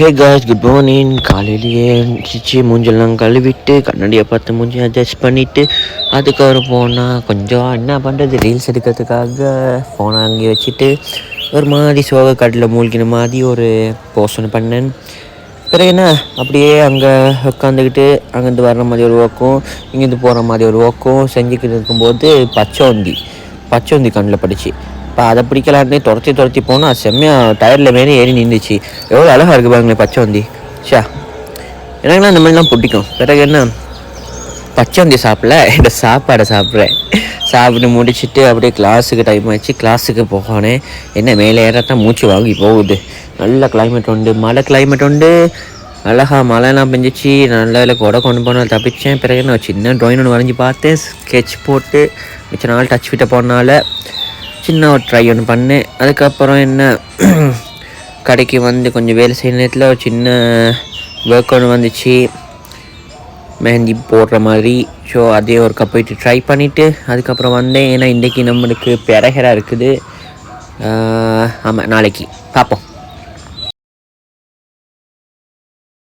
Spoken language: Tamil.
Hey guys, good morning. காலையிலேயே எழுந்திரிச்சி மூஞ்செல்லாம் கழுவிட்டு கண்ணாடியை பார்த்து மூஞ்சி அட்ஜஸ்ட் பண்ணிவிட்டு அதுக்கப்புறம் போனால் கொஞ்சம் என்ன பண்ணுறது, ரீல்ஸ் எடுக்கிறதுக்காக ஃபோனை அங்கேயே வச்சுட்டு ஒரு மாதிரி சோக காட்டில் மூழ்கின மாதிரி ஒரு போஸ்ட் பண்ணேன். பிறகு என்ன அப்படியே அங்கே உட்காந்துக்கிட்டு அங்கேருந்து வர்ற மாதிரி ஒரு ஒர்க்கும் இங்கேருந்து போகிற மாதிரி ஒரு ஒர்க்கும் செஞ்சுக்கிட்டு இருக்கும்போது பச்சை கண்ணில் படிச்சு. இப்போ அதை பிடிக்கலான்னு துரத்தி போனால் செம்மையாக டயரில் மேலே ஏறி நின்றுச்சு. எவ்வளோ அழகாக இருக்குது பாருங்களேன் பச்சை எனக்குலாம் இந்த மாதிரிலாம் பிடிக்கும். பிறகு என்ன பச்சை சாப்பிடல, இந்த சாப்பாடை சாப்பிட்டு முடிச்சுட்டு அப்படியே கிளாஸுக்கு டைம் ஆச்சு. கிளாஸுக்கு போகணும். என்ன மேலே ஏறத்தான் மூச்சு வாங்கி போகுது. நல்ல கிளைமேட் உண்டு, மழை கிளைமேட் உண்டு. அழகாக மழைலாம் பெஞ்சிச்சு. நல்ல கொடை கொண்டு போனால் தப்பிச்சேன். பிறகு என்ன சின்ன ட்ராயிங் ஒன்று வரைஞ்சி பார்த்தேன். ஸ்கெட்ச் போட்டு மிச்ச நாள் டச் விட்ட போனால சின்ன ஒரு ட்ரை ஒன்று பண்ணேன். அதுக்கப்புறம் என்ன கடைக்கு வந்து கொஞ்சம் வேலை செய்கிற நேரத்தில் ஒரு சின்ன ஒர்க் ஒன்று வந்துச்சு, மெஹந்தி போடுற மாதிரி. ஸோ அதே ஒர்க்கை போயிட்டு ட்ரை பண்ணிவிட்டு அதுக்கப்புறம் வந்தேன். ஏன்னா இன்றைக்கி நம்மளுக்கு பெரகராக இருக்குது. ஆமாம், நாளைக்கு பார்ப்போம்.